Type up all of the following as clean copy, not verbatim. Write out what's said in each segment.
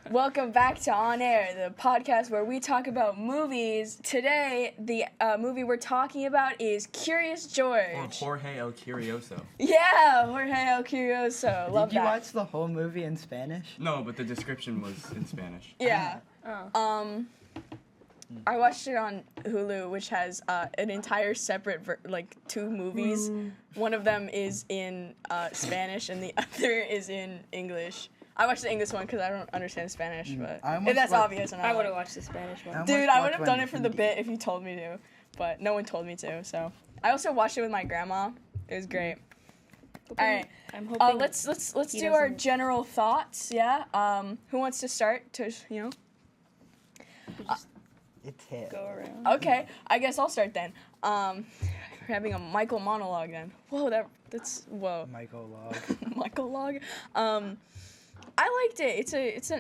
Welcome back to On Air, the podcast where we talk about movies. Today, the movie we're talking about is Curious George. Or Jorge El Curioso. Yeah, Jorge El Curioso. Love that. Did you watch the whole movie in Spanish? No, but the description was in Spanish. Yeah. I watched it on Hulu, which has an entire separate, two movies. One of them is in Spanish and the other is in English. I watched the English one because I don't understand Spanish, but that's obvious. I would have watched the Spanish one. Dude, I would have done it for the bit if you told me to, but no one told me to. So I also watched it with my grandma. It was great. All right, I'm hoping. Let's do our general thoughts. Yeah. Who wants to start? It's him. Go around. Okay, I guess I'll start then. We're having a Michael monologue then. Whoa, that's Michael log. I liked it.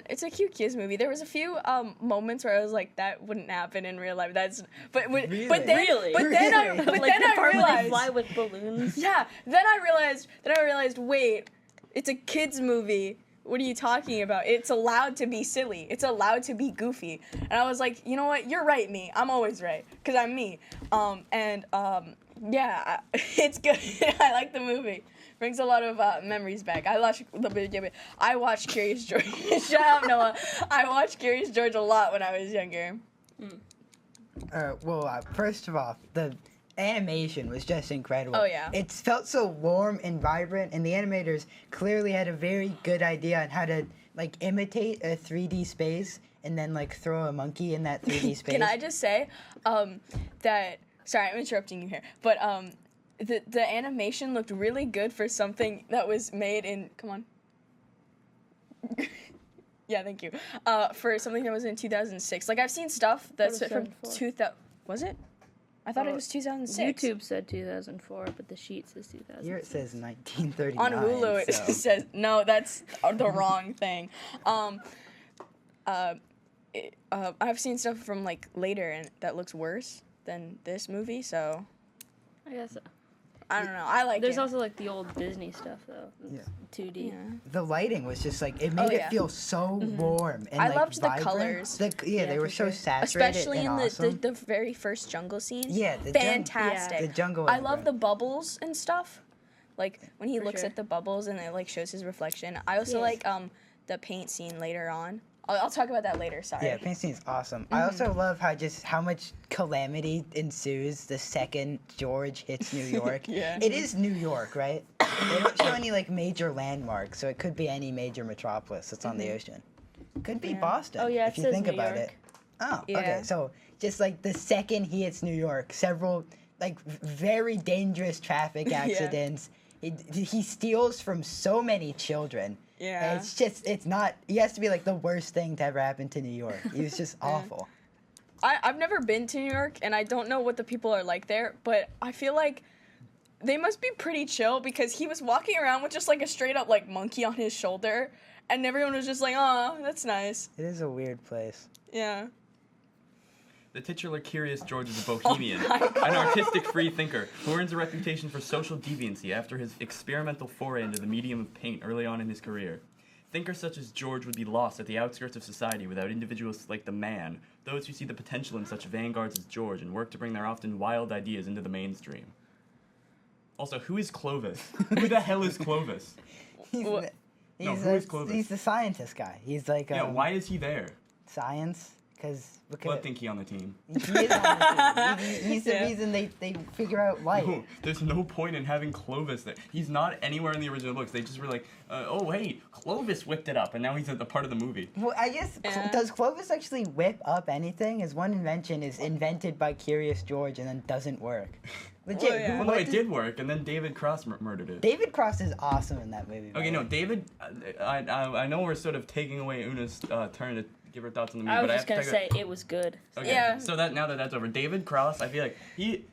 It's a cute kids movie. There was a few moments where I was like, that wouldn't happen in real life. Then I realized they fly with balloons. Yeah. Then I realized. Wait, it's a kids movie. What are you talking about? It's allowed to be silly. It's allowed to be goofy. And I was like, you know what? You're right, me. I'm always right, because I'm me. Yeah, it's good. I like the movie. Brings a lot of memories back. I watched Curious George. Shut up, Noah. I watched Curious George a lot when I was younger. First of all, the animation was just incredible. Oh, yeah. It felt so warm and vibrant, and the animators clearly had a very good idea on how to imitate a 3D space and then throw a monkey in that 3D space. Can I just say that? Sorry, I'm interrupting you here, but the animation looked really good for something that was made in. Come on. Yeah, thank you. For something that was in 2006. I've seen stuff that's from 2000. Was it? I thought it was 2006. YouTube said 2004, but the sheet says 2006. Here it says 1939. On Hulu, it says no. That's the wrong thing. I've seen stuff from later, and that looks worse than this movie. So, I guess. I don't know. I like. There's it. also the old Disney stuff though. Yeah. 2D. Yeah. The lighting was just it made it feel so warm and I loved vibrant. the colors. They were so saturated, especially in awesome. the very first jungle scene. Yeah, fantastic. The jungle. Was I love the bubbles and stuff. When he looks sure. at the bubbles and it shows his reflection. I also like the paint scene later on. I'll talk about that later. Sorry. Yeah, paint scene is awesome. I also love how much calamity ensues the second George hits New York. Yeah. It is New York, right? They don't show any major landmarks, so it could be any major metropolis that's on the ocean. Could be Boston. Oh yeah, if you says think New about York. it. Oh, Yeah. okay. So just the second he hits New York, several very dangerous traffic accidents. He steals from so many children. Yeah. It's not, he has to be the worst thing to ever happen to New York. He was just awful. I've never been to New York, and I don't know what the people are like there, but I feel like they must be pretty chill, because he was walking around with just a straight up monkey on his shoulder, and everyone was just oh, that's nice. It is a weird place. Yeah. The titular Curious George is a bohemian, an artistic free thinker who earns a reputation for social deviancy after his experimental foray into the medium of paint early on in his career. Thinkers such as George would be lost at the outskirts of society without individuals like the Man, those who see the potential in such vanguards as George and work to bring their often wild ideas into the mainstream. Also, who is Clovis? Who the hell is Clovis? Who is Clovis? He's the scientist guy. He's why is he there? Science. Because What think he on the team? He is on the team. He's the reason they figure out life. No, there's no point in having Clovis there. He's not anywhere in the original books. They just were oh wait, Clovis whipped it up, and now he's a part of the movie. Well, I guess, does Clovis actually whip up anything? His one invention is invented by Curious George and then doesn't work. Legit. Well, yeah. Well, no, it did work, and then David Cross murdered it. David Cross is awesome in that movie. Okay, no, David, I know we're sort of taking away Una's turn to give her thoughts on the movie, I was but just gonna say it was good. Okay, Yeah. so now that that's over, David Cross, I feel like he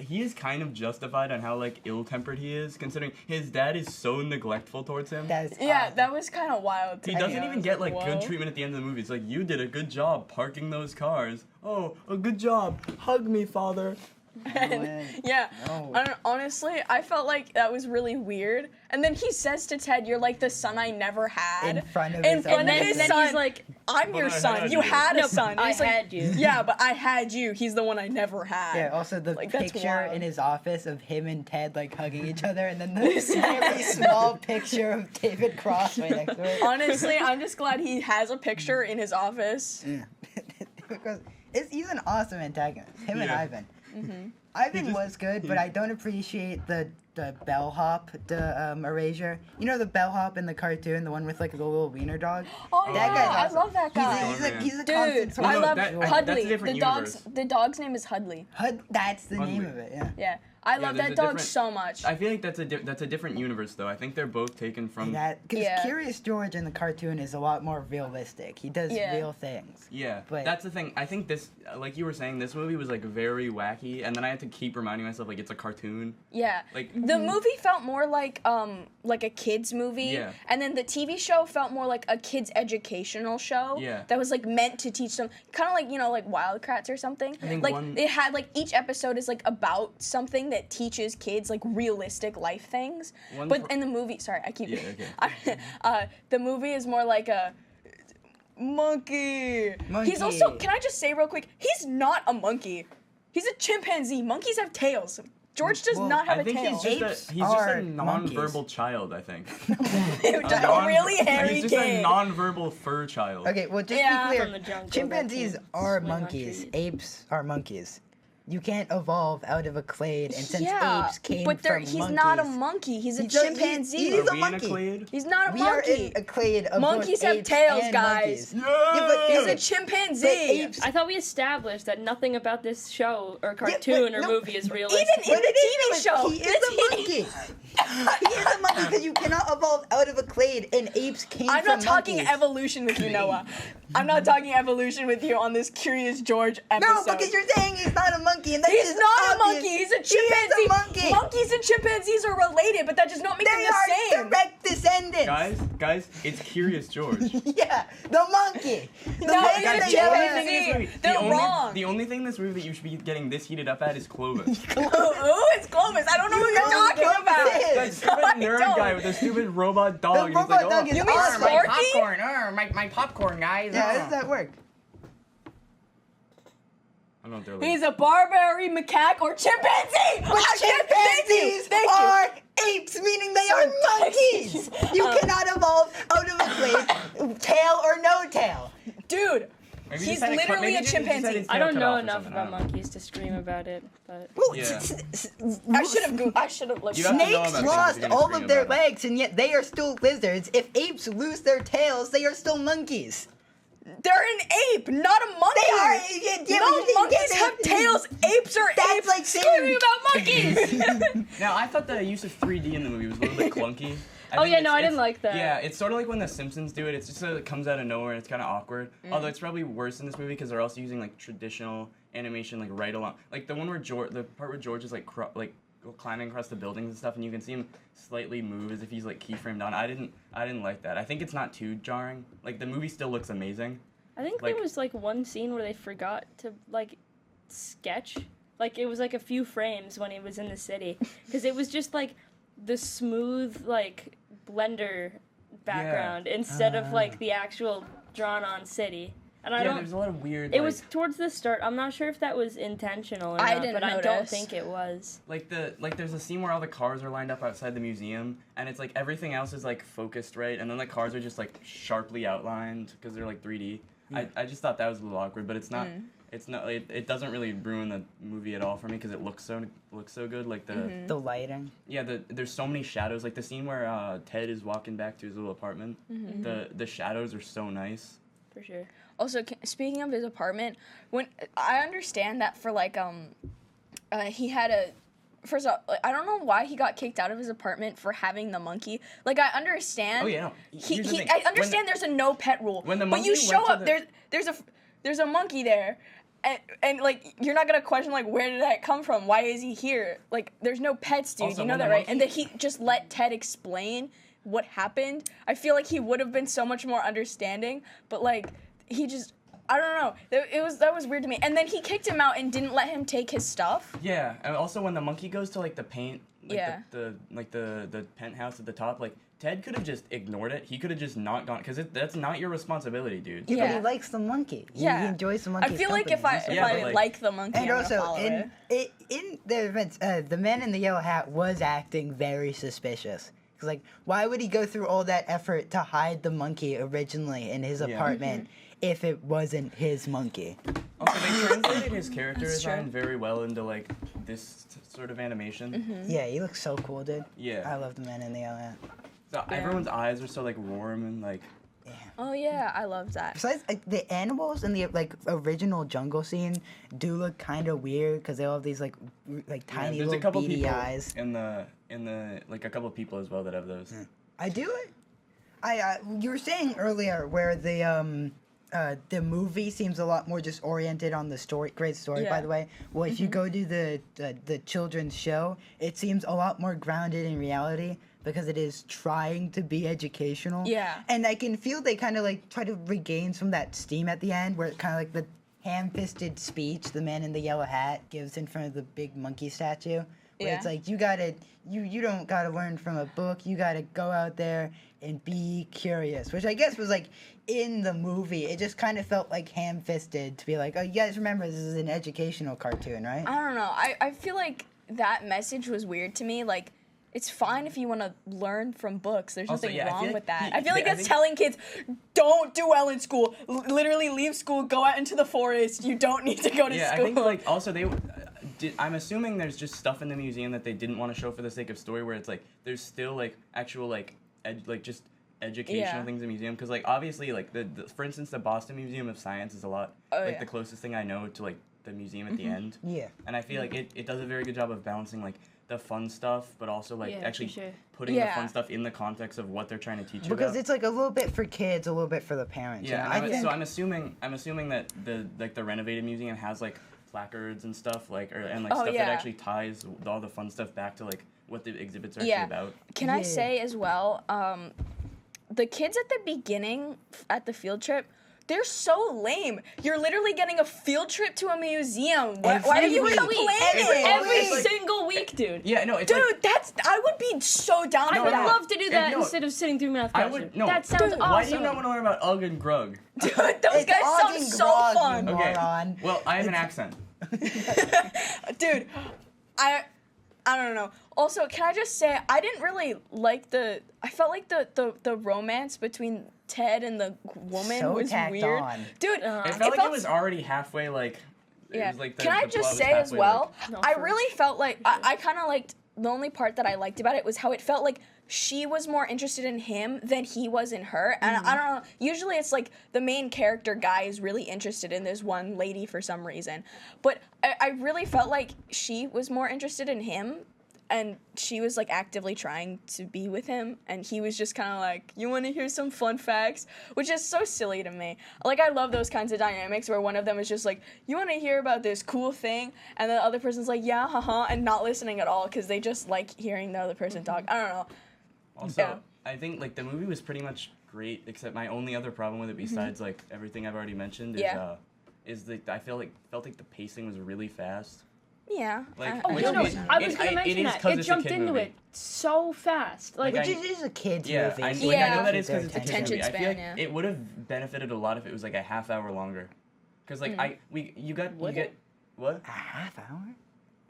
is kind of justified on how ill-tempered he is, considering his dad is so neglectful towards him. That was kind of wild. He doesn't even get whoa. good treatment at the end of the movie. It's you did a good job parking those cars. Oh, a good job. Hug me, father. And, yeah, No. honestly, I felt like that was really weird. And then he says to Ted, "You're like the son I never had." In front of in his front own of son. his then son. he's like, "I'm But your I son. had You you." had a No, son." I He's like, had you. Yeah, but I had you. He's the one I never had. Yeah, also the Like, that's picture wild. in his office of him and Ted like hugging each other, and then the very small picture of David Cross right next to it. Honestly, I'm just glad he has a picture in his office. Yeah. Because he's an awesome antagonist. Him and Yeah. Ivan. Mm-hmm. Ivan was good, but I don't appreciate the bellhop, erasure. You know the bellhop in the cartoon, the one with like the little wiener dog? Oh That yeah, guy's I awesome. love that guy. He's a Dude, constant source I of love joy. that's a Hudley. different The dog's name is Hudley. That's the name Hudley. of it, yeah. Yeah, I Yeah, love there's that a dog different- so much. I feel like that's a different universe though. I think they're both taken from. Because Yeah. Curious George in the cartoon is a lot more realistic. He does Yeah. real things. Yeah, But- that's the thing. I think this, like you were saying, this movie was like very wacky, and then I had to keep reminding myself like it's a cartoon. Yeah. Like The movie felt more like a kids movie, Yeah. and then the TV show felt more like a kids educational show. Yeah. That was like meant to teach them, kind of like like Wild Kratts or something. I think like one- it had like each episode is like about something that teaches kids like realistic life things. One But pro- in the movie, sorry, I keep. Yeah, okay. The movie is more like a. Monkey. He's Monkey. also. Can I just say real quick? He's not a monkey. He's a chimpanzee. Monkeys have tails. George does Well, not have I a think tail. he's just Apes a are non-verbal child. I think. Just a really hairy He's just kid. a non-verbal fur child. Okay, well, just Yeah. be From clear. the jungle Chimpanzees that can are swing on monkeys. trees. Apes are monkeys. You can't evolve out of a clade, and since yeah, apes came but from he's monkeys, not a monkey. He's a He just- chimpanzee. he Are is a we in monkey. clade? He's not a we are monkey. in a clade of Monkeys both have apes tails, and guys. monkeys. Yeah, but He's no, a chimpanzee. but apes- I thought we established that nothing about this show or but cartoon or no, movie is even realistic. in the TV is, show, he is the a monkey. He is a monkey because you cannot evolve out of a clade, and apes came I'm from not talking monkeys. evolution with you, Noah. I'm not talking evolution with you on this Curious George episode. No, because you're saying he's not a monkey, and that He's is not a obvious. monkey. He's a He chimpanzee. is a monkey. Monkeys and chimpanzees are related, but that does not make They them the are same. direct descendants. Guys, it's Curious George. Yeah, the monkey. The No, monkey you're that a you only have- thing in this chimpanzee. movie- They're the only, wrong. The only thing in this movie that you should be getting this heated up at is Clovis. Ooh, it's Clovis. I don't know what know you're talking what about. Clovis is. That stupid I nerd don't. guy with the stupid robot dog. The and he's robot like, dog is You mean awesome. Sparky? My popcorn, guys. Yeah, how does that work? I don't know what they're like. He's a Barbary macaque or chimpanzee. But chimpanzees Thank you. are apes, meaning they are monkeys. You cannot evolve out of a clade, tail or no tail. Dude, Maybe he's just had it cut- literally maybe a just had his chimpanzee. tail I don't cut know off or enough something, I about don't know. monkeys to scream about it, but Well, Yeah. I should have looked. You have to know Snakes about it lost if you're gonna all scream of their about it. legs, and yet they are still lizards. If apes lose their tails, they are still monkeys. They're an ape, not a monkey. They are. No, monkeys have tails. Apes are That's apes. like Screaming saying. about monkeys. Now, I thought the use of 3D in the movie was a little bit clunky. Oh, think yeah, it's- no, I didn't it's- like that. Yeah, it's sort of like when The Simpsons do it. It's just so it comes out of nowhere and it's kind of awkward. Although it's probably worse in this movie because they're also using like traditional animation, like right along, like the one where the part where George is like climbing across the buildings and stuff, and you can see him slightly move as if he's like keyframed on. I didn't like that. I think it's not too jarring. Like the movie still looks amazing. I think Like- there was like one scene where they forgot to like sketch. Like it was like a few frames when he was in the city because it was just like the smooth like blender background instead of like the actual drawn on city. And I Yeah, don't. there's a lot of weird. It like, was towards the start. I'm not sure if that was intentional or I not, didn't but I don't notice. think it was. like there's a scene where all the cars are lined up outside the museum, and it's like everything else is like focused right, and then the cars are just like sharply outlined because they're like 3D. I just thought that was a little awkward, but it's not. It's not. It doesn't really ruin the movie at all for me because it looks so good. Like The lighting. there's so many shadows. Like the scene where Ted is walking back to his little apartment. The shadows are so nice. For sure. Also, speaking of his apartment, when I understand that for like he had a. First off, like, I don't know why he got kicked out of his apartment for having the monkey. Like I understand. Oh yeah. No. Here's the thing. I understand there's a no pet rule. when the but you monkey show went to up there's a monkey there. And like you're not gonna question like where did that come from? Why is he here? Like there's no pets, dude. Also, You know when that, the right? And that monkey- he just let Ted explain what happened. I feel like he would have been so much more understanding. But like he just, I don't know. That was weird to me. And then he kicked him out and didn't let him take his stuff. Yeah, and also when the monkey goes to like the paint, like Yeah. the penthouse at the top, like Ted could have just ignored it. He could have just not gone, because that's not your responsibility, dude. Yeah, but Yeah. he likes the monkey. He enjoys the I monkey's feel like if company. I Yeah, but, like- like the monkey, And I'm also, gonna follow it. in the events, the man in the yellow hat was acting very suspicious. Cause like, why would he go through all that effort to hide the monkey originally in his Yeah. apartment if it wasn't his monkey? Also, they translated his character That's design true. very well into like this sort of animation. Yeah, he looks so cool, dude. Yeah. I love the man in the yellow hat. So everyone's eyes are so like warm and like. Yeah. Oh yeah, I love that. Besides, like the animals in the like original jungle scene do look kind of weird because they all have these like tiny there's little a couple beady people eyes. in the like a couple of people as well that have those. I do it. You were saying earlier where the movie seems a lot more just oriented on the story. Great story, by Yeah. the way. Well, if you go to the children's show, it seems a lot more grounded in reality because it is trying to be educational. Yeah. And I can feel they kind of like try to regain some of that steam at the end, where it kind of like the ham-fisted speech the man in the yellow hat gives in front of the big monkey statue. Where it's Yeah. like you don't gotta learn from a book. You gotta go out there and be curious, which I guess was like in the movie. It just kind of felt like ham-fisted to be like, oh, you guys remember this is an educational cartoon, right? I don't know. I feel like that message was weird to me. Like, it's fine if you want to learn from books. There's Also, nothing yeah, I feel wrong like with that. he- I feel like I that's think- telling kids, don't do well in school. Literally leave school, go out into the forest. You don't need to go to Yeah, school. I think like also they. I'm assuming there's just stuff in the museum that they didn't want to show for the sake of story, where it's like there's still like actual like just educational Yeah. things in the museum, because like obviously like the for instance the Boston Museum of Science is a lot like yeah. the closest thing I know to like the museum at the end, Yeah. and I feel like it does a very good job of balancing like the fun stuff, but also like Yeah, for actually sure. putting the Yeah. fun stuff in the context of what they're trying to teach you Because about. it's like a little bit for kids, a little bit for the parents. Yeah, you know? and I'm assuming that the renovated museum has like placards and stuff and Oh, stuff yeah. that actually ties all the fun stuff back to like what the exhibits are Yeah. actually about. Can I Yeah. say as well, the kids at the beginning at the field trip, they're so lame. You're literally getting a field trip to a museum. Why are you Every complaining? week. Every It's like- single week, dude. Yeah, no, it's Dude, like, I would be so down I for would that. love to do that no, instead of sitting through math I class. would no. That sounds Dude, awesome. Why do you not want to learn about Ugg and Grug? Dude, those It's guys Og sound and so Grog, fun. you Okay. moron. Well, I have an accent. Dude, I don't know. Also, can I just say I didn't really like I felt like the romance between Ted and the woman So was tacked weird. on. Dude, It felt like it was already halfway like. It Yeah. was like the, Can I the just plot was say as halfway, well, like- No, I first. really felt like I kind of liked the only part that I liked about it was how it felt like she was more interested in him than he was in her. And I don't know, usually it's like the main character guy is really interested in this one lady for some reason. But I really felt like she was more interested in him. And she was like actively trying to be with him, and he was just kind of like, "You want to hear some fun facts?" Which is so silly to me. Like, I love those kinds of dynamics where one of them is just like, "You want to hear about this cool thing?" and the other person's like, "Yeah, haha," and not listening at all because they just like hearing the other person talk. I don't know. Also, Yeah. I think like the movie was pretty much great, except my only other problem with it, besides like everything I've already mentioned, Yeah. is that I felt like the pacing was really fast. Yeah. Like, Oh, which no, no, is- I was it- gonna it mention is that. 'cause It it's a jumped kid into movie. it so fast. Like, Like, Which is a kid's Yeah, movie. I, so like, you I know gotta that keep is their because it's a kid attention movie. I feel like span, yeah. it would have benefited a lot if it was like a half hour longer. Cause like you get Would it? what? A half hour?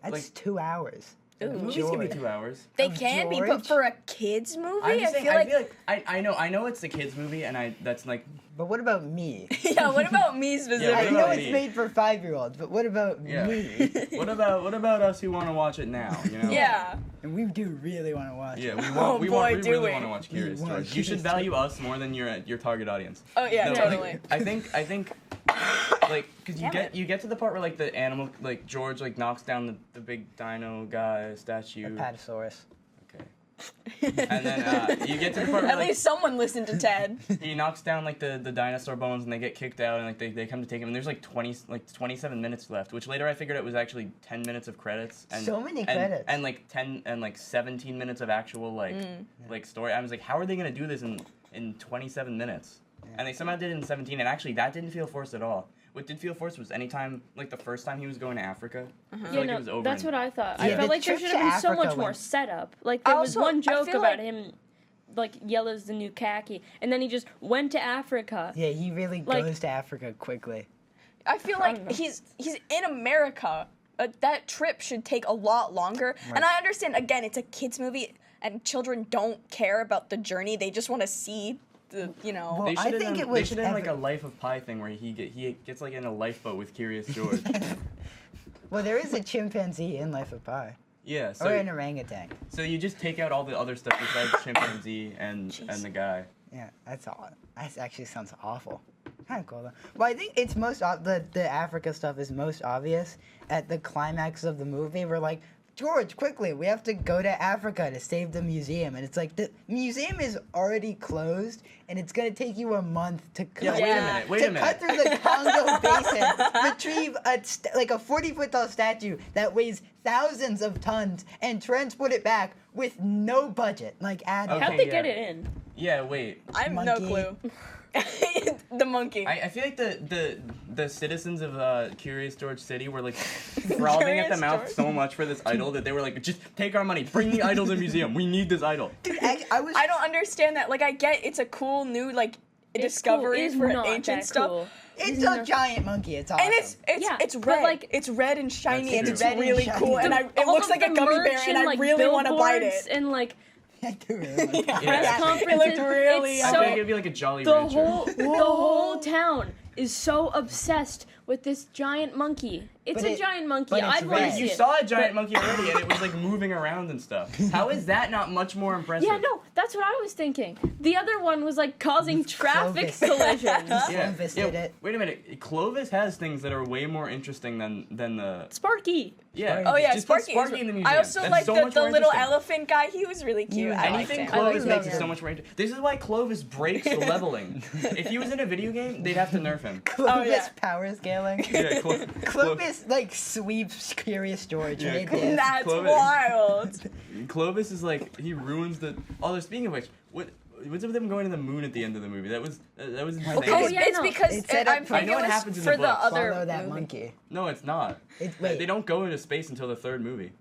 That's Like- 2 hours. Ooh. Movies can be George. 2 hours. They Of can be, but George? for a kids movie, I'm just I saying, feel like I know it's the kids movie, and that's like But what about me? yeah. What about me I what specifically? know about it's me? made for 5-year-olds, but what about Yeah. me? what about us who want to watch it now? You know? Yeah. And we do really want to watch Yeah, it. we Oh, want we boy, do really we. want to watch Curious We want George. You should Curious value us more than your target audience. Oh yeah, No, totally. like, I think like because you get to the part where like the animal like George like knocks down the big dino guy statue. Apatosaurus. Okay. And then you get to the part where At like, least someone listened to Ted. he knocks down like the dinosaur bones and they get kicked out and like they come to take him and there's like 27 minutes left, which later I figured it was actually 10 minutes of credits and So many and- credits. and like 10 and like 17 minutes of actual like story. I was like, how are they gonna do this in 27 minutes? Yeah. and they somehow did it in 17, and actually that didn't feel forced at all. What did feel forced was anytime, like the first time he was going to Africa, I feel like it was over. That's in- what I thought. Yeah, I the felt like there trip should to have been so Africa much more went- setup. Like there was Also, one I joke feel about like- him, like yellow's the new khaki, and then he just went to Africa. Yeah, he really Like- goes to Africa quickly. I feel I don't like know. he's in America. That trip should take a lot longer. And I understand, again, it's a kids movie, and children don't care about the journey. They just want to see the, you know. Well, They I should have think done, it was they should have done like every- a Life of Pi thing where he gets like in a lifeboat with Curious George. Well, there is a chimpanzee in Life of Pi. Yeah, Or so an orangutan. so you just take out all the other stuff besides chimpanzee and the guy. Yeah, that's all. That actually sounds awful. Kind of cool though. Well, I think it's most the Africa stuff is most obvious at the climax of the movie. We're like, George, quickly, we have to go to Africa to save the museum, and it's like the museum is already closed, and it's gonna take you a month to Yeah, Yeah. wait a to minute. cut through the Congo Basin, retrieve like a 40-foot tall statue that weighs thousands of tons, and transport it back with no budget, like at all. Okay. How'd they yeah. get it in? Yeah, wait. I have no Monkey. clue. The monkey. I feel like the citizens of Curious George City were like frothing at the Curious mouth George? so much for this idol that they were like, just take our money, bring the idol to the museum. We need this idol. Dude, I was. I don't understand that. Like, I get it's a cool new, like, discovery It's for not ancient that stuff. cool. It's a giant monkey. It's awesome. And it's but, red. like- It's red and shiny, and true. it's Red and really shiny. cool. And it All looks of like a the gummy bear, merch and I like, really want to bite billboards it. And like I do really like Yeah. press It conferences. looked really- It's I so feel like it'd be like a Jolly the Rancher. whole town is so obsessed with this giant monkey. It's But a it- giant monkey. but it's I'd want red. to see You it. saw a giant But- monkey already, and it was like moving around and stuff. How is that not much more impressive? Yeah, no, that's what I was thinking. The other one was like causing traffic Clovis. collisions. Yeah. Clovis Yeah, did it. Wait a minute. Clovis has things that are way more interesting than the. Sparky. Yeah. Oh yeah, just put Sparky. Sparky in the museum. I also That's like so the much more little interesting. elephant guy. He was really cute. Yeah. I liked Anything him. Clovis I makes like is so him. much more interesting. This is why Clovis breaks the leveling. If he was in a video game, they'd have to nerf him. Clovis yeah. power scaling. Yeah, Clovis like sweeps Curious George. Yeah, and it Clovis- did. That's Clovis. wild. Clovis is like he ruins the. Oh, speaking of which, what's with them going to the moon at the end of the movie? That was insane. Okay, Oh, it's, yeah, it's no. because It set up I'm for- thinking I know it what was happens in for the the book. other Follow that movie. monkey. No, it's not. Wait. They don't go into space until the third movie.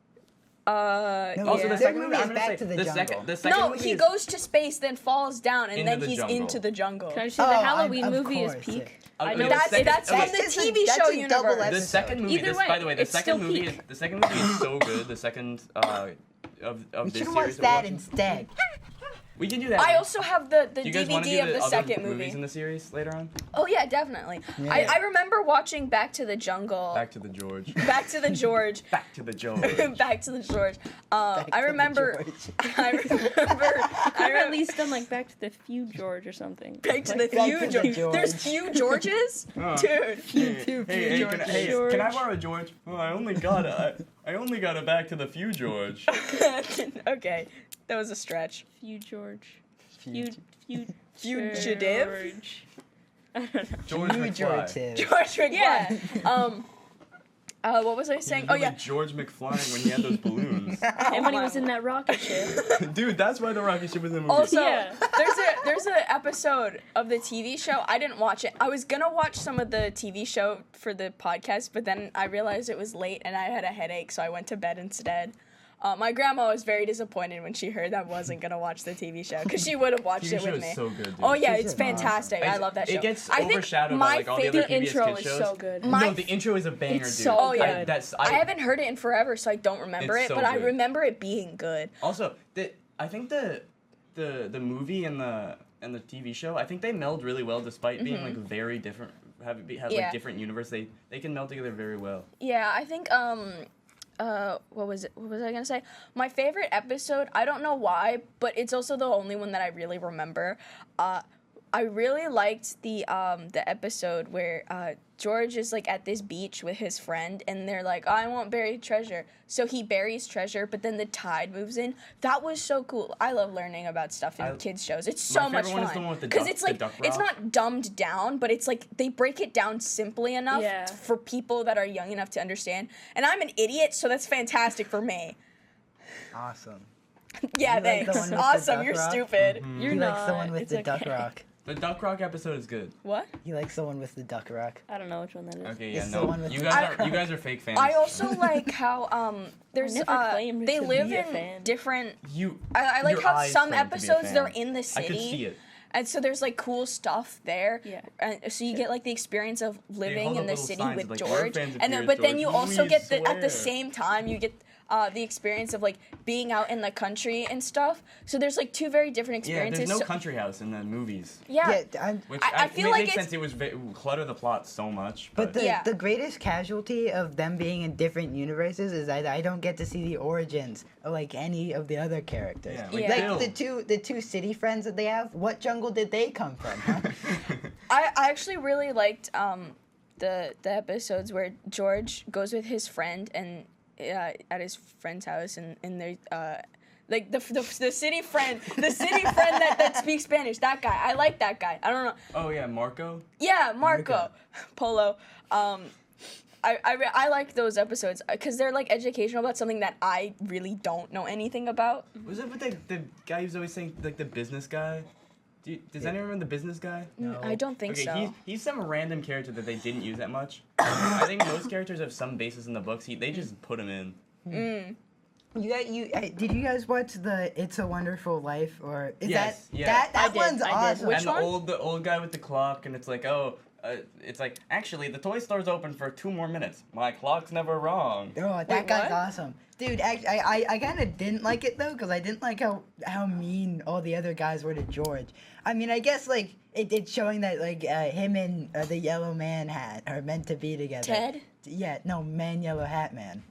No, Also, yeah. the Their second movie movie, is I'm gonna Back say to the the Jungle. second No, movie he is- goes to space, then falls down, and Into then the he's jungle. into the jungle. Can I say Oh, the Halloween of movie is course. peak? Okay, I know the That's second- that's okay. on the That's a- TV that's show a double universe. The episode. second movie. Either This, way, by the way, the it's second still movie. peak. The second movie is so good. The second of We this should series. watch that we're watching. instead. We can do that. I also have the Do you guys want to do DVD of the the other second movies movie. in the series later on? Oh yeah, definitely. Yeah. I remember watching Back to the Jungle. Back to the George. Back to the George. Back to the George. Back to the George. Back to I the remember. George. I remember. I've at least done like Back to the Few George or something. Back to the Back few to the George. George. There's few Georges, Oh. dude. Hey, can I George. borrow a George? Oh, I only got a Back to the Few George. Okay, that was a stretch. Few George. Fugitive? George. I don't know. George You McFly. George too. George McFly. Yeah. What was I saying? He Oh was yeah. like George McFlying when he had those balloons. And when he was in that rocket ship. Dude, that's why the rocket ship was in the movie. Also, Yeah. there's an episode of the TV show. I didn't watch it. I was gonna watch some of the TV show for the podcast, but then I realized it was late and I had a headache, so I went to bed instead. My grandma was very disappointed when she heard I wasn't gonna watch the TV show because she would have watched TV it show with is me. so good, dude. Oh yeah, It's it's just awesome. fantastic. I love that show. It gets I think overshadowed my by like all the other favorite PBS intro kids is shows. so good. My- No, the intro is a banger, It's dude. so Oh, yeah. good. I haven't heard it in forever, so I don't remember It's it, so but I good. remember it being good. Also, I think the movie and the TV show, I think they meld really well despite being like very different. Have Yeah. like different universe. They can meld together very well. Yeah, I think what was I gonna say? My favorite episode, I don't know why, but it's also the only one that I really remember. I really liked the episode where George is like at this beach with his friend and they're like, I want buried treasure. So he buries treasure, but then the tide moves in. That was so cool. I love learning about stuff in kids shows. It's so My much favorite one is fun. the one with the Because duck- it's like the duck it's rock. not dumbed down, but it's like they break it down simply enough Yeah. for people that are young enough to understand. And I'm an idiot, so that's fantastic for me. Awesome. Yeah, You like the thanks. one with the Awesome, duck you're rock? stupid. You're He not. likes the one with it's the okay. duck rock. The Duck Rock episode is good. What? You like someone with the duck rock? I don't know which one that is. Okay, yeah, It's the no. one with You the guys duck are you guys are fake fans. I also like how there's never claimed they to live be a in fan. different. you. I like your how eyes some claim to be a episodes fan. they're in the I city. could see it. And so there's like cool stuff there. Yeah. And so you get like the experience of living hold in up the little city signs with like, "We're George. fans of And then yours, but then George. you also We get at swear." the same time you get the experience of like being out in the country and stuff. So there's like two very different Yeah, experiences. there's no So- country house in the movies. yeah. Which I feel it like makes it's- sense. It was clutter the plot so much. But But, Yeah. the greatest casualty of them being in different universes is that I don't get to see the origins of like any of the other characters. yeah, Yeah. Like Bill. the two city friends that they have, what jungle did they come from? Huh? I actually really liked the episodes where George goes with his friend and at his friend's house and they like the city friend that speaks Spanish, that guy. I like that guy. I don't know. Oh yeah, Marco. Yeah, Marco. Marco. Polo. I like those episodes because they're like educational about something that I really don't know anything about. Was it with the guy who's always saying like the business guy? Does anyone remember the business guy? No. I don't think Okay, so. he's some random character that they didn't use that much. I think most characters have some basis in the books. They just put him in. Did you guys watch the It's a Wonderful Life or is Yes, that yeah. that I did, one's I did. awesome? Which and one? the old guy with the clock, and it's like, it's like, actually, the toy store's open for 2 more minutes. My clock's never wrong. Oh, that Wait, guy's what? awesome. Dude, I kind of didn't like it though, because I didn't like how mean all the other guys were to George. I mean, I guess like it's showing that like him and the Yellow Man hat are meant to be together. Ted? Yeah, no, Man Yellow Hat Man.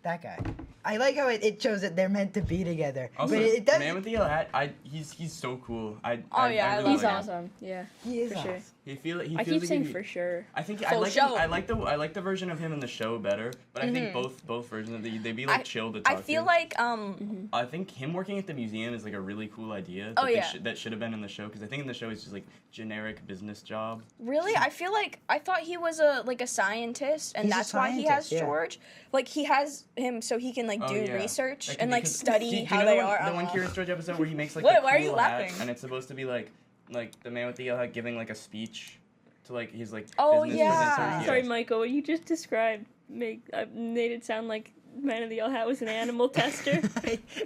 That guy. I like how it shows that they're meant to be together. Also, but it doesn't. Man with the yellow hat, he's so cool. I I really He's like him. awesome. Yeah. He is for sure. awesome. He feels I like keep he saying could be- for sure. I think Full show. I like the version of him in the show better, but I think both versions of they'd be like chill to talk I feel to. like I think him working at the museum is like a really cool idea. Oh, that yeah. That should have been in the show because I think in the show he's just like generic business job. really I feel like I thought he was a scientist and He's a that's why he has scientist, yeah. George. Like he has him so he can like Oh, do yeah. research Like, and like because- study do you how know they the one, are. The one Curious George episode where he makes like What? the Why are you cool hat, laughing? and it's supposed to be like the man with the yellow hat giving like a speech to like his like Oh, business yeah. presenter. Sorry, Michael. What you just described made it sound like Man in the Yellow Hat was an animal tester.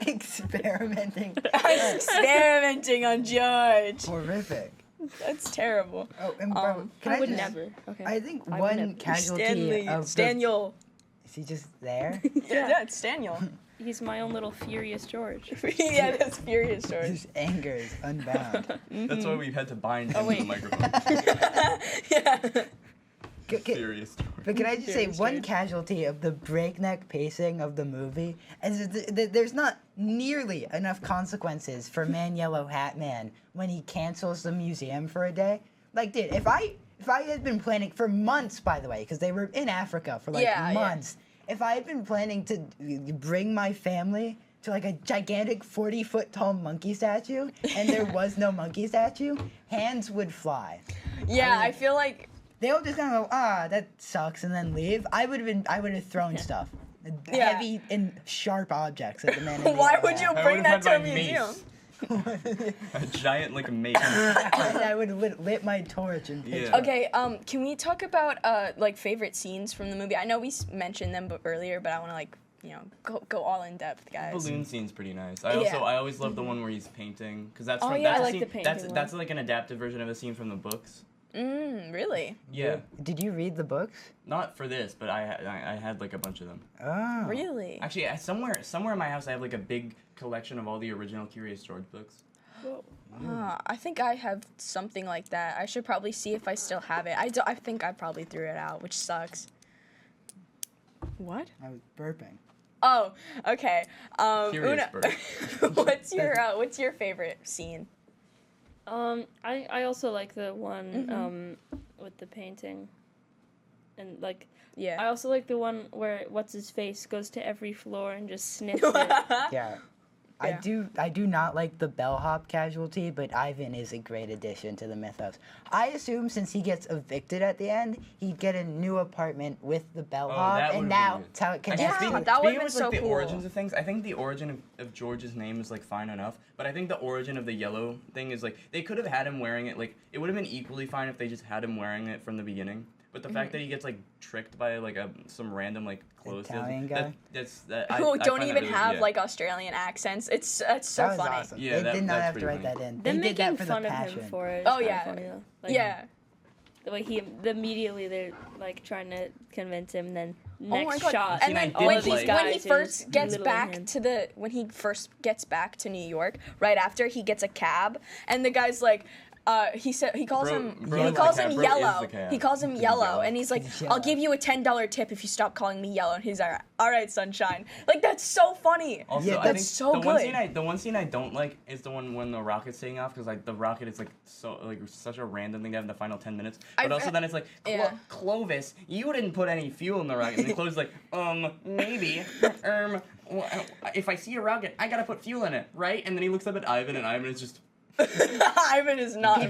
Experimenting. Experimenting on George. Horrific. That's terrible. Oh, and bro, can I would just- never. Okay. I think I would one never. casualty Stanley. of Staniel. is he just there? Yeah, it's Daniel. He's my own little furious George. Yeah, that's Furious George. His anger is unbound. That's why we've had to bind him to wait. the microphone. Yeah. Serious. But can I just say Serious, one serious. casualty of the breakneck pacing of the movie is that there's not nearly enough consequences for Man Yellow Hat Man when he cancels the museum for a day. Like, dude, if I had been planning for months, by the way, because they were in Africa for like Yeah, yeah. months, if I had been planning to bring my family to like a gigantic 40-foot tall monkey statue and there was no monkey statue, hands would fly. Yeah, I feel like They all just kind of go, that sucks, and then leave. I would have thrown stuff, Yeah. heavy and sharp objects at the man. in the why yellow would you hat. I bring would've that had to a my museum? mace. A giant like mace. I would have lit my torch and pitch. Yeah. Okay, can we talk about like favorite scenes from the movie? I know we mentioned them earlier, but I want to like go all in depth, guys. Balloon scene's pretty nice. Yeah. I always love the one where he's painting because that's Oh, from yeah, that's I a like scene, the painting that's one. that's like an adapted version of a scene from the books. Really? Yeah, Did you read the books? not for this, but I had like a bunch of them. Oh. Really? Actually, somewhere in my house I have like a big collection of all the original Curious George books. I think I have something like that. I should probably see if I still have it. I think I probably threw it out, which sucks. What? I was burping. Oh, okay. Curious Una, bird. what's your favorite scene? I also like the one Mm-hmm. with the painting, and like I Yeah. also like the one where what's his face goes to every floor and just sniffs it. Yeah. I do not like the bellhop casualty, but Ivan is a great addition to the mythos. I assume since he gets evicted at the end, he'd get a new apartment with the bellhop, that and would've now been good. that's how it Actually, connects. Yeah, that would've been with, so like, the cool. origins of things, I think the origin of George's name is like fine enough, but I think the origin of the yellow thing is like they could have had him wearing it. Like it would have been equally fine if they just had him wearing it from the beginning. But the fact that he gets like tricked by like some random like clothes Italian salesman, guy? Who I don't find that even really- have yeah. like Australian accents. It's so That was funny. awesome. Yeah, they did not that's have to pretty write funny. that in. Them They did making that for fun the of passion. him for it. Oh is kinda yeah, funny, though. Like, yeah. The way immediately they're like trying to convince him, then Oh my next God. shot. And then all when of he these when he guys first is gets belittling back him. to New York, right after he gets a cab, and the guy's like. He calls Bro- him bro is the Yellow. cab. He calls him He's Yellow, yellow. and he's like, He's "I'll yellow. give you a $10 tip if you stop calling me Yellow." And he's like, "All right, sunshine." Like that's so funny. Also, Yeah, I that's think so the good. One scene I don't like is the one when the rocket's taking off because like the rocket is like such a random thing to have in the final 10 minutes. But also then it's like yeah. Clovis, you didn't put any fuel in the rocket. And then Clovis is like, maybe, if I see a rocket, I gotta put fuel in it, right? And then he looks up at Ivan, and Ivan is just Ivan is not.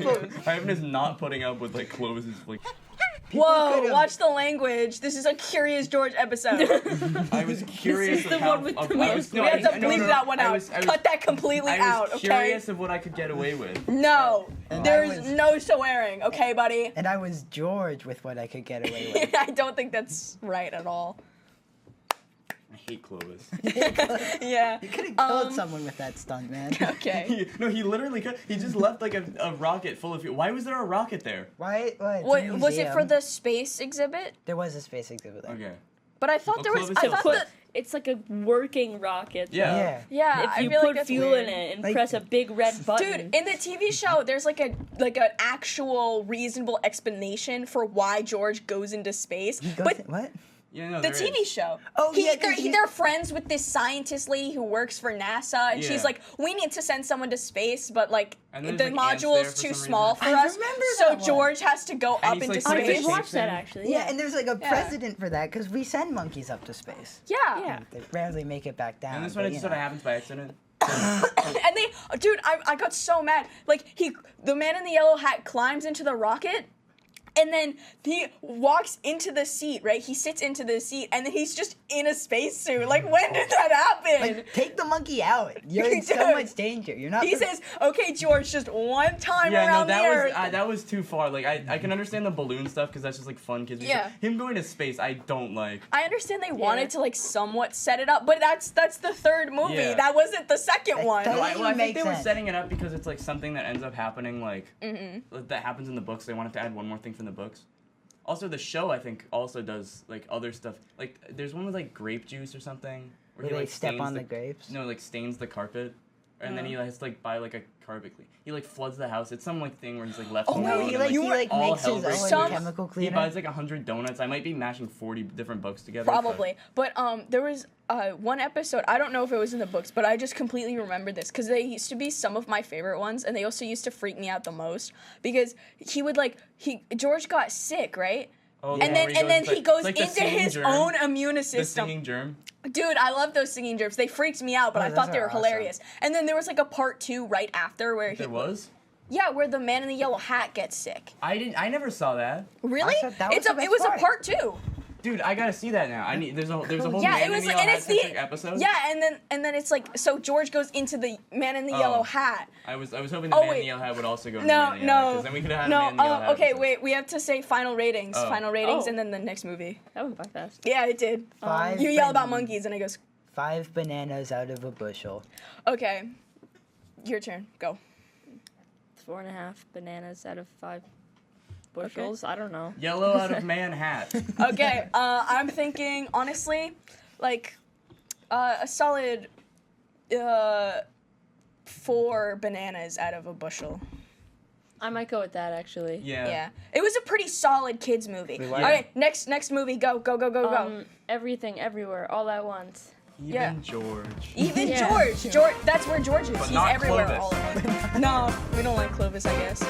Ivan is not putting up with like Clovis's like. Whoa! could've- Watch the language. This is a Curious George episode. I was curious is the of how. one with of- the I most- was, no, We have to I- no, bleep no, that one I out. was- Cut that completely I was out. Okay. curious of what I could get away with. No, And there's I was- no swearing. Okay, buddy. And I was George with what I could get away with. I don't think that's right at all. I hate Clovis. Yeah. You could have killed someone with that stunt, man. Okay. He literally could. He just left like a rocket full of fuel. Why was there a rocket there? Why? What? What was it for the space exhibit? There was a space exhibit there. Okay. But I thought Well, there was. Clovis I to thought Put, that. it's like a working rocket. Yeah. Yeah. Yeah. If I you feel put like that's fuel weird. in it and Like- press a big red button. Dude, in the TV show, there's like an actual reasonable explanation for why George goes into space. He goes But what? Yeah, no, the there TV is. show. Oh, yeah, 'cause They're friends with this scientist lady who works for NASA, and she's Yeah. like, "We need to send someone to space, but like And the there's, like, ants there module's for too some small reason. for I us." remember So that one. George has to go up he's, into like, I putting space. did the watch that thing. actually. Yeah, and there's like a Yeah. precedent for that because we send monkeys up to space. Yeah. Yeah. They rarely make it back down. And this but, one it you just sort of know. happens by accident. And dude, I got so mad. Like the man in the yellow hat climbs into the rocket. And then he walks into the seat, right? He sits into the seat, and then he's just in a spacesuit. Like, when did that happen? Like, take the monkey out. You're in so Dude. much danger. You're not. He says, "Okay, George, just one time Yeah, no, around the Earth." that was too far. Like I can understand the balloon stuff because that's just like fun kids. Yeah. Him going to space, I don't like. I understand they wanted Yeah. to like somewhat set it up, but that's the third movie. Yeah. That wasn't the second That one. doesn't Well, I think make they were sense. setting it up because it's like something that ends up happening, like Mm-hmm. that happens in the books. They wanted to add one more thing from the books. Also, the show I think also does like other stuff. Like there's one with like grape juice or something Where he they like step stains on the grapes? No, like stains the carpet, and then he has to like buy like a carpet clean. He like floods the house. It's some like thing where he's like left. Oh, alone No, wait, he and, like you he were- like all makes hell his breaks own loose. chemical He cleaner. buys like 100 donuts. I might be mashing 40 different books together. but- Probably, but there was one episode. I don't know if it was in the books, but I just completely remember this because they used to be some of my favorite ones, and they also used to freak me out the most because he would George got sick, right? Oh, And yeah, then where he goes like the into singing his germ. own immune The system. singing germ. Dude, I love those singing germs. They freaked me out, but Oh, I thought those they are were awesome. hilarious. And then there was like a part 2 right after where There was. yeah, where the man in the yellow hat gets sick. I never saw that. Really? thought that was the best it was part. a part 2. Dude, I gotta see that now. I need. There's a whole Yeah, man it was in the like, yellow and hat it's centric the episode. yeah, and then it's like so George goes into the man in the Oh. yellow hat. I was hoping the Oh, man in wait. the yellow hat would also go. to the No, man in the yellow hat, no, 'cause then we could have had a no. man in the yellow hat Okay, episode. wait. We have to say final ratings. Oh. Final ratings, Oh. and then the next movie. That went by fast. Yeah, it did. Five You yell about ban- monkeys, and it goes. 5 bananas out of a bushel. Okay, your turn. Go. 4.5 bananas out of 5 bushels. I don't know. Yellow out of man hat. Okay, I'm thinking honestly, like a solid 4 bananas out of a bushel. I might go with that actually. Yeah. Yeah, it was a pretty solid kids movie. We All like right, next movie. Go. Everything, everywhere, all at once. Even Yeah. George. Even Yeah. George. That's where George is. But He's not everywhere. Clovis. All over. No, we don't like Clovis, I guess.